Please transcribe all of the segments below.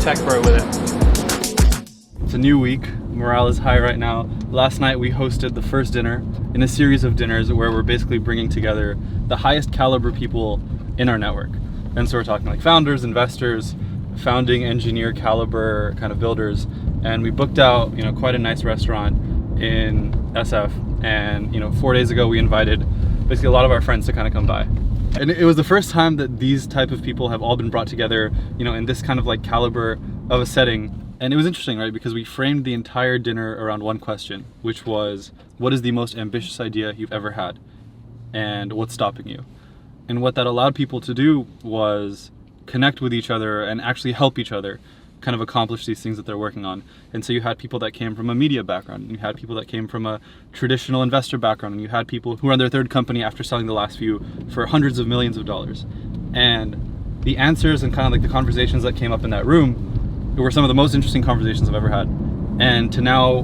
tech bro with it. It's a new week. Morale is high right now. Last night we hosted the first dinner in a series of dinners where we're basically bringing together the highest caliber people in our network. And so we're talking like founders, investors, founding engineer caliber kind of builders. And we booked out, quite a nice restaurant in SF. And, 4 days ago we invited basically a lot of our friends to kind of come by. And it was the first time that these type of people have all been brought together, in this kind of like caliber of a setting. And it was interesting, right? Because we framed the entire dinner around one question, which was, what is the most ambitious idea you've ever had? And what's stopping you? And what that allowed people to do was connect with each other and actually help each other kind of accomplish these things that they're working on. And so you had people that came from a media background, and you had people that came from a traditional investor background, and you had people who were on their third company after selling the last few for hundreds of millions of dollars. And the answers and kind of like the conversations that came up in that room were some of the most interesting conversations I've ever had. And to now,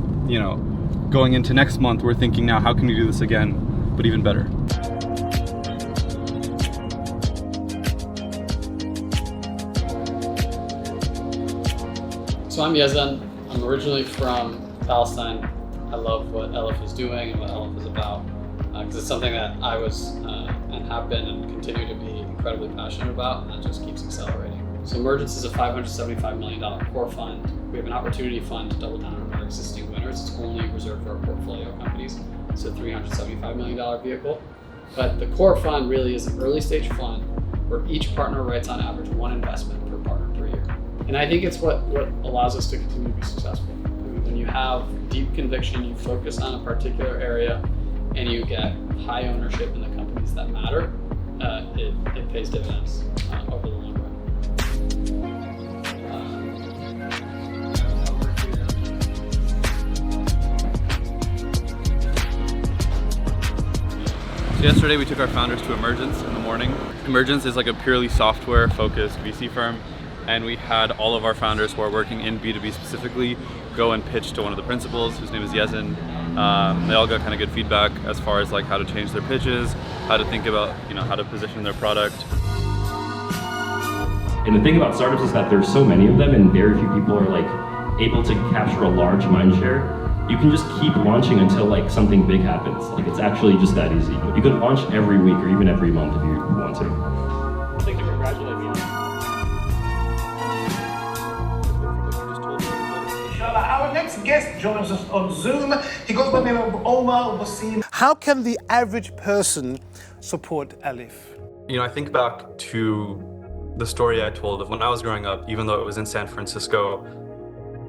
going into next month, we're thinking now, how can we do this again, but even better? So I'm Yezen. I'm originally from Palestine. I love what Alif is doing and what Alif is about, because it's something that I was and have been and continue to be incredibly passionate about, and that just keeps accelerating. So Emergence is a $575 million core fund. We have an opportunity fund to double down on our existing winners. It's only reserved for our portfolio companies. It's a $375 million vehicle. But the core fund really is an early stage fund where each partner writes on average one investment per partner per year. And I think it's what allows us to continue to be successful. When you have deep conviction, you focus on a particular area, and you get high ownership in the companies that matter, it pays dividends over the long run. So yesterday we took our founders to Emergence in the morning. Emergence is like a purely software focused VC firm. And we had all of our founders who are working in B2B specifically go and pitch to one of the principals, whose name is Yezen. They all got kind of good feedback as far as like how to change their pitches, how to think about, how to position their product. And the thing about startups is that there's so many of them and very few people are like able to capture a large mind share. You can just keep launching until like something big happens. Like it's actually just that easy. You could launch every week or even every month if you want to. I'd like to congratulate you. Our next guest joins us on Zoom. He goes by the name of Omar Waseem. How can the average person support Alif? I think back to the story I told of when I was growing up, even though it was in San Francisco,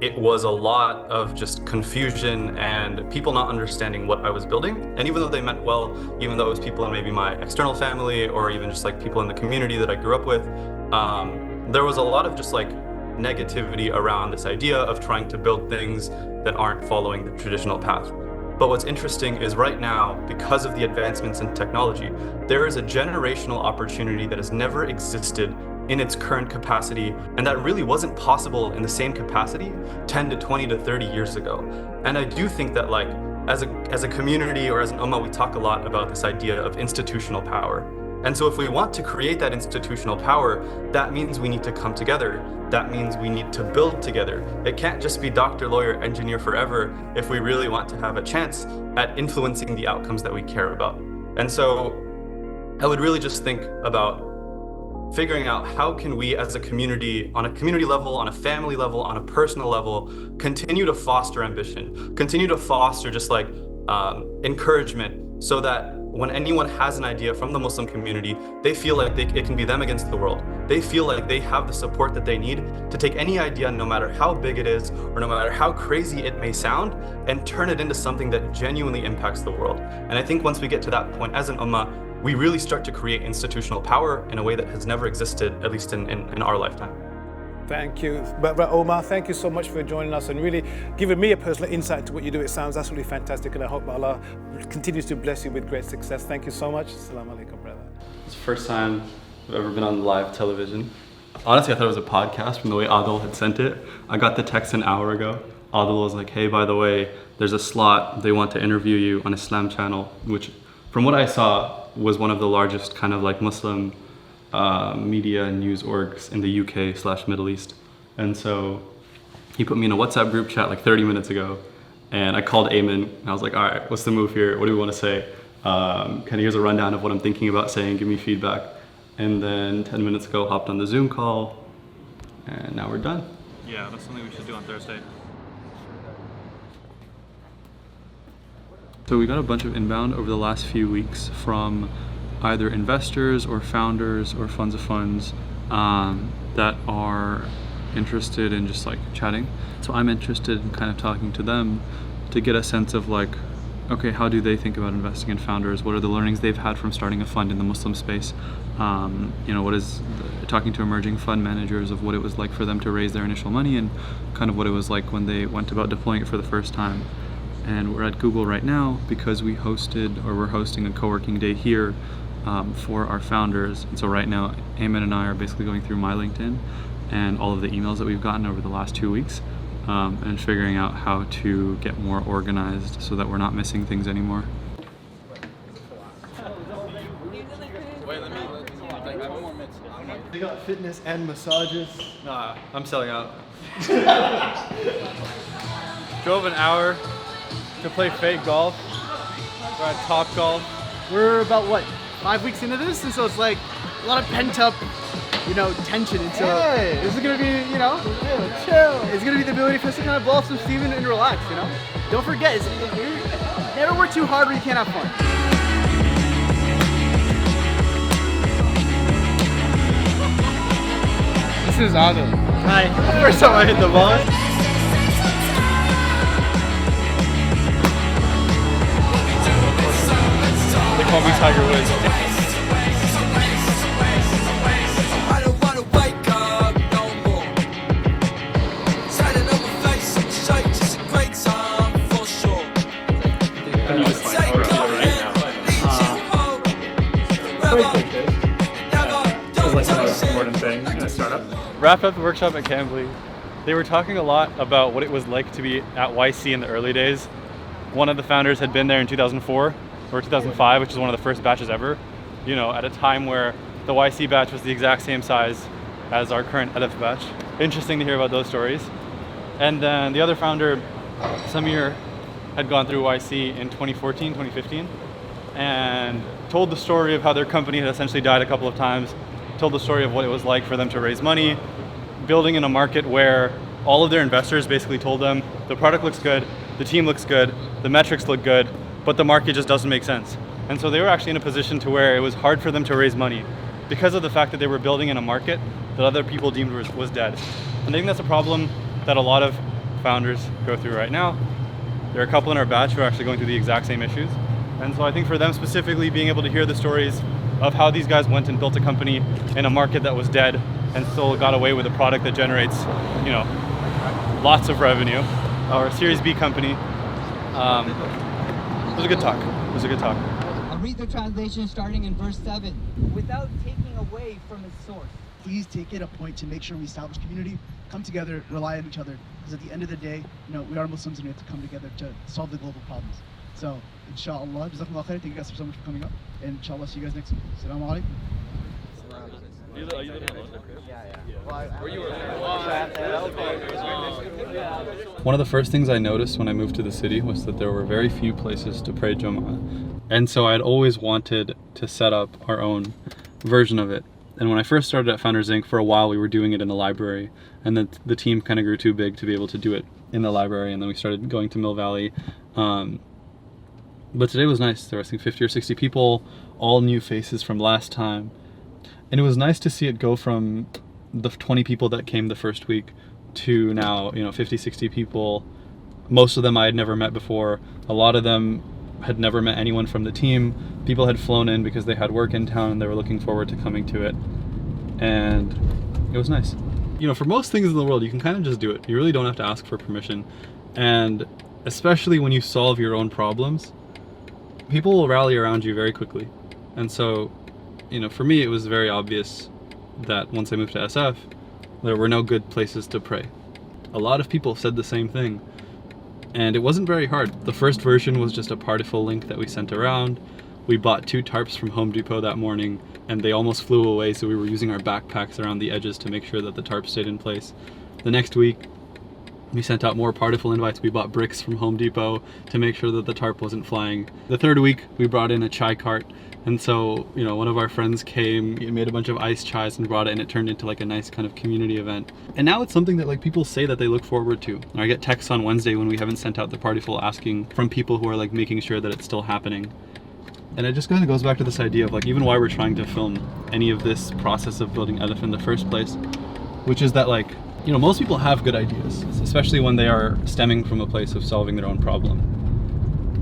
it was a lot of just confusion and people not understanding what I was building. And even though they meant well, even though it was people in maybe my external family or even just like people in the community that I grew up with, there was a lot of just like negativity around this idea of trying to build things that aren't following the traditional path. But what's interesting is right now, because of the advancements in technology, there is a generational opportunity that has never existed in its current capacity, and that really wasn't possible in the same capacity 10 to 20 to 30 years ago. And I do think that like as a community or as an ummah, we talk a lot about this idea of institutional power. And so if we want to create that institutional power, that means we need to come together. That means we need to build together. It can't just be doctor, lawyer, engineer forever if we really want to have a chance at influencing the outcomes that we care about. And so I would really just think about figuring out how can we as a community, on a community level, on a family level, on a personal level, continue to foster ambition, continue to foster just like encouragement so that when anyone has an idea from the Muslim community, they feel like it can be them against the world. They feel like they have the support that they need to take any idea, no matter how big it is, or no matter how crazy it may sound, and turn it into something that genuinely impacts the world. And I think once we get to that point as an ummah, we really start to create institutional power in a way that has never existed, at least in our lifetime. Thank you. But Omar, thank you so much for joining us and really giving me a personal insight into what you do. It sounds absolutely fantastic, and I hope Allah continues to bless you with great success. Thank you so much. Assalamu alaikum, brother. It's the first time I've ever been on live television. Honestly, I thought it was a podcast from the way Adil had sent it. I got the text an hour ago. Adil was like, hey, by the way, there's a slot. They want to interview you on Islam channel, which from what I saw was one of the largest kind of like Muslim media and news orgs in the UK/Middle East. And so he put me in a WhatsApp group chat like 30 minutes ago, and I called Eamon, and I was like, all right, what's the move here? What do we want to say? Kind of here's a rundown of what I'm thinking about saying, give me feedback. And then 10 minutes ago, hopped on the Zoom call, and now we're done. Yeah, that's something we should do on Thursday. So we got a bunch of inbound over the last few weeks from either investors or founders or funds of funds that are interested in just like chatting. So I'm interested in kind of talking to them to get a sense of like, okay, how do they think about investing in founders? What are the learnings they've had from starting a fund in the Muslim space? What is talking to emerging fund managers of what it was like for them to raise their initial money and kind of what it was like when they went about deploying it for the first time. And we're at Google right now because we're hosting a co-working day here for our founders. And so right now, Eamon and I are basically going through my LinkedIn and all of the emails that we've gotten over the last 2 weeks and figuring out how to get more organized so that we're not missing things anymore. They got fitness and massages. Nah, I'm selling out. Drove an hour to play fake golf. We're at Topgolf. We're about what, 5 weeks into this, and so it's like a lot of pent up, tension. And so this is gonna be, chill. It's gonna be the ability for us to kind of blow off some steam and relax. Don't forget, never work too hard where you can't have fun. This is Adam. Hi. First time I hit the ball. They call me Tiger Woods. I don't wanna wake up no more. Shining on my face, I'm straight, just a great time for sure. Take your hand, lead you home. Never, don't touch it. Wrapped up the workshop at Cambly. They were talking a lot about what it was like to be at YC in the early days. One of the founders had been there in 2004 or 2005, which is one of the first batches ever, at a time where the YC batch was the exact same size as our current Alif batch. Interesting to hear about those stories. And then the other founder, Samir, had gone through YC in 2014, 2015, and told the story of how their company had essentially died a couple of times, told the story of what it was like for them to raise money, building in a market where all of their investors basically told them the product looks good, the team looks good, the metrics look good, but the market just doesn't make sense. And so they were actually in a position to where it was hard for them to raise money because of the fact that they were building in a market that other people deemed was dead. And I think that's a problem that a lot of founders go through right now. There are a couple in our batch who are actually going through the exact same issues. And so I think for them specifically, being able to hear the stories of how these guys went and built a company in a market that was dead and still got away with a product that generates, lots of revenue, or a Series B company. It was a good talk. It was a good talk. I'll read the translation starting in verse 7. Without taking away from its source. Please take it a point to make sure we establish community, come together, rely on each other, because at the end of the day, we are Muslims and we have to come together to solve the global problems. So, inshallah, jazakumullah khair. Thank you guys so much for coming up, and inshallah, see you guys next week. Assalamu alaikum. One of the first things I noticed when I moved to the city was that there were very few places to pray Jummah. And so I'd always wanted to set up our own version of it. And when I first started at Founders Inc., for a while we were doing it in the library, and then the team kind of grew too big to be able to do it in the library, and then we started going to Mill Valley. But today was nice. There were, I think, 50 or 60 people, all new faces from last time. And it was nice to see it go from the 20 people that came the first week to now, 50, 60 people. Most of them I had never met before. A lot of them had never met anyone from the team. People had flown in because they had work in town and they were looking forward to coming to it. And it was nice. For most things in the world, you can kind of just do it. You really don't have to ask for permission. And especially when you solve your own problems, people will rally around you very quickly. And so, for me, it was very obvious that once I moved to SF, there were no good places to pray. A lot of people said the same thing, and it wasn't very hard. The first version was just a Partiful link that we sent around. We bought 2 tarps from Home Depot that morning, and they almost flew away, so we were using our backpacks around the edges to make sure that the tarp stayed in place. The next week, we sent out more particle invites. We bought bricks from Home Depot to make sure that the tarp wasn't flying. The third week, we brought in a chai cart. And so, you know, one of our friends came, made a bunch of iced chais and brought it, and it turned into like a nice kind of community event. And now it's something that like people say that they look forward to. I get texts on Wednesday when we haven't sent out the partyful asking from people who are like making sure that it's still happening. And it just kind of goes back to this idea of like even why we're trying to film any of this process of building Alif in the first place, which is that like, you know, most people have good ideas, especially when they are stemming from a place of solving their own problem.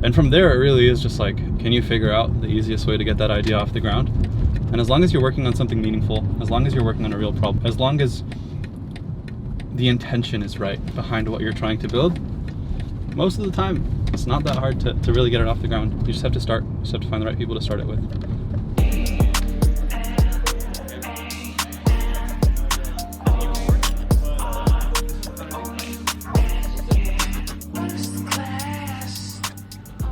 And from there, it really is just like, can you figure out the easiest way to get that idea off the ground? And as long as you're working on something meaningful, as long as you're working on a real problem, as long as the intention is right behind what you're trying to build, most of the time, it's not that hard to really get it off the ground. You just have to start. You just have to find the right people to start it with.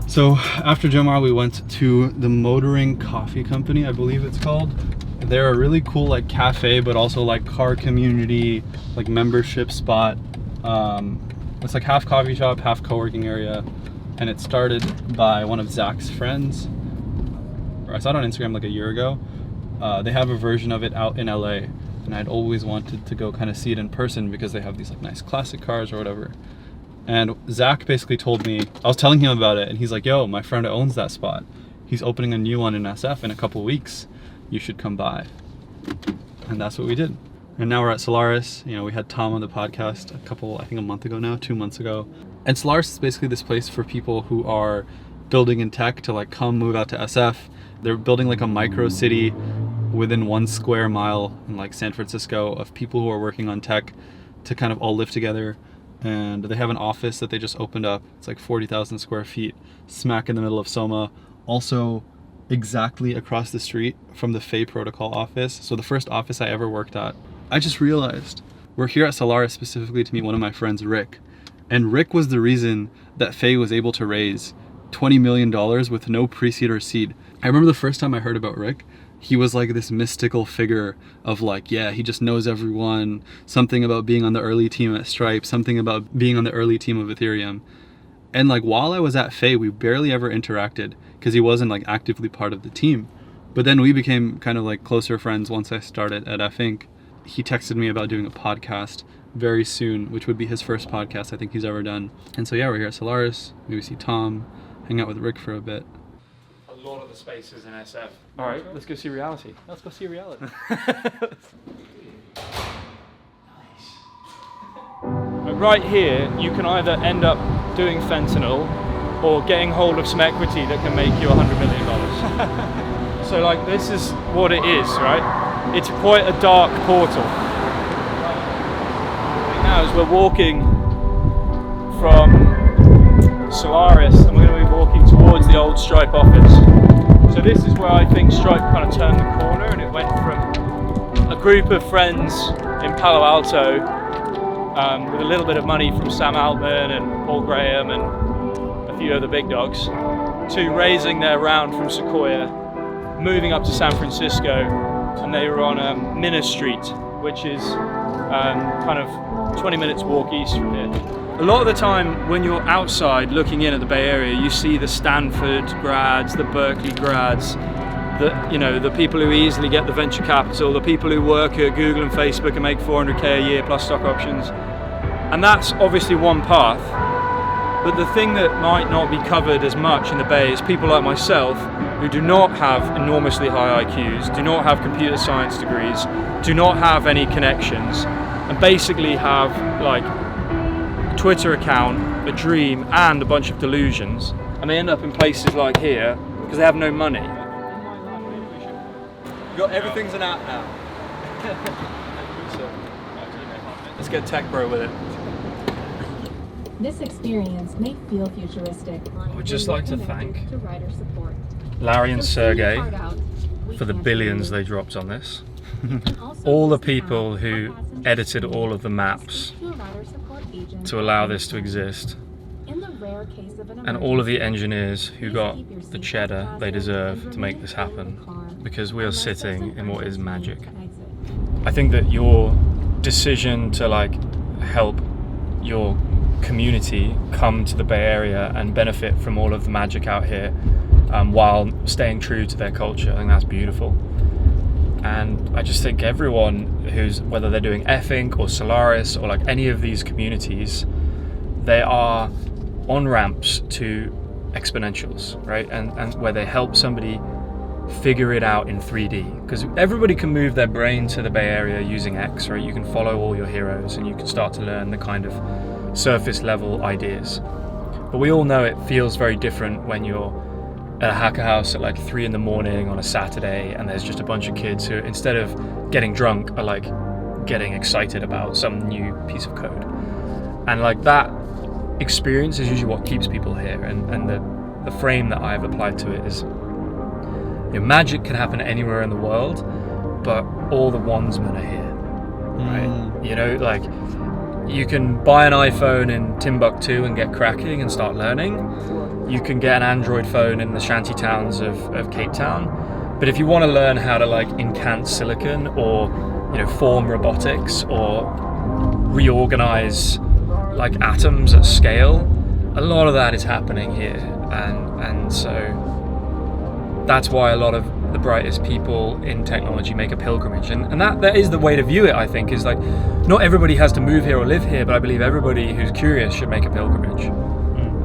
So after Jummah, we went to the Motoring Coffee Company, I believe it's called. They're a really cool like cafe, but also like car community, like membership spot. It's like half coffee shop, half co-working area. And it started by one of Zach's friends. I saw it on Instagram like a year ago. They have a version of it out in LA. And I'd always wanted to go kind of see it in person because they have these like nice classic cars or whatever. And Zach basically told me, I was telling him about it, and he's like, yo, my friend owns that spot. He's opening a new one in SF in a couple weeks. You should come by. And that's what we did. And now we're at Solaris. You know, we had Tom on the podcast I think a month ago now, 2 months ago. And Solaris is basically this place for people who are building in tech to like come move out to SF. They're building like a micro city within 1 square mile in like San Francisco of people who are working on tech to kind of all live together. And they have an office that they just opened up. It's like 40,000 square feet, smack in the middle of Soma. Also exactly across the street from the Faye Protocol office. So the first office I ever worked at. I just realized we're here at Solaris specifically to meet one of my friends, Rick. And Rick was the reason that Faye was able to raise $20 million with no pre-seed or seed. I remember the first time I heard about Rick, he was like this mystical figure of like, yeah, he just knows everyone, something about being on the early team at Stripe, something about being on the early team of Ethereum. And like while I was at Faye, we barely ever interacted because he wasn't like actively part of the team. But then we became kind of like closer friends once I started at F Inc. He texted me about doing a podcast very soon, which would be his first podcast I think he's ever done. And so yeah, we're here at Solaris. Maybe see Tom, hang out with Rick for a bit. A lot of the spaces in SF. All right, let's go see reality. Let's go see reality. Right here, you can either end up doing fentanyl or getting hold of some equity that can make you $100 million. So like this is what it is, right? It's quite a dark portal. Right now as we're walking from Solaris, and we're going to be walking towards the old Stripe office. So this is where I think Stripe kind of turned the corner, and it went from a group of friends in Palo Alto with a little bit of money from Sam Altman and Paul Graham and a few other big dogs, to raising their round from Sequoia, moving up to San Francisco, and they were on Minna Street, which is kind of 20 minutes walk east from here. A lot of the time when you're outside looking in at the Bay Area, you see the Stanford grads, the Berkeley grads, the people who easily get the venture capital, the people who work at Google and Facebook and make $400K a year plus stock options. And that's obviously one path. But the thing that might not be covered as much in the Bay is people like myself who do not have enormously high IQs, do not have computer science degrees, do not have any connections, and basically have like Twitter account, a dream, and a bunch of delusions, and they end up in places like here because they have no money. Everything's an app now. Let's get tech bro with it. This experience may feel futuristic. I would just like to thank Larry and Sergey for the billions they dropped on this. All the people who edited all of the maps to allow this to exist, and all of the engineers who got the cheddar they deserve to make this happen, because we are sitting in what is magic. I think that your decision to like help your community come to the Bay Area and benefit from all of the magic out here, while staying true to their culture. I think that's beautiful. And I just think everyone who's, whether they're doing F-Inc or Solaris or like any of these communities, they are on-ramps to exponentials, right? And where they help somebody figure it out in 3D. Because everybody can move their brain to the Bay Area using X, right? You can follow all your heroes and you can start to learn the kind of surface level ideas. But we all know it feels very different when you're at a hacker house at like 3 a.m. on a Saturday and there's just a bunch of kids who, instead of getting drunk, are like getting excited about some new piece of code. And like that experience is usually what keeps people here. And the frame that I've applied to it is, you know, magic can happen anywhere in the world, but all the wandsmen are here, right? You know, like you can buy an iPhone in Timbuktu and get cracking and start learning. You can get an Android phone in the shanty towns of Cape Town. But if you want to learn how to like incant silicon or, you know, form robotics or reorganize like atoms at scale, a lot of that is happening here. And so that's why a lot of the brightest people in technology make a pilgrimage. And that is the way to view it, I think, is like, not everybody has to move here or live here, but I believe everybody who's curious should make a pilgrimage.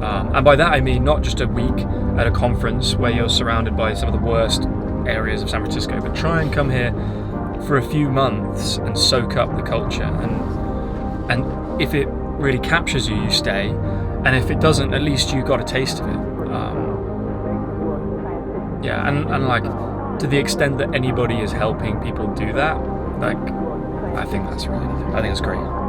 And by that I mean not just a week at a conference where you're surrounded by some of the worst areas of San Francisco, but try and come here for a few months and soak up the culture. And if it really captures you, you stay. And if it doesn't, at least you got a taste of it. Yeah, and like, to the extent that anybody is helping people do that, like, I think that's great.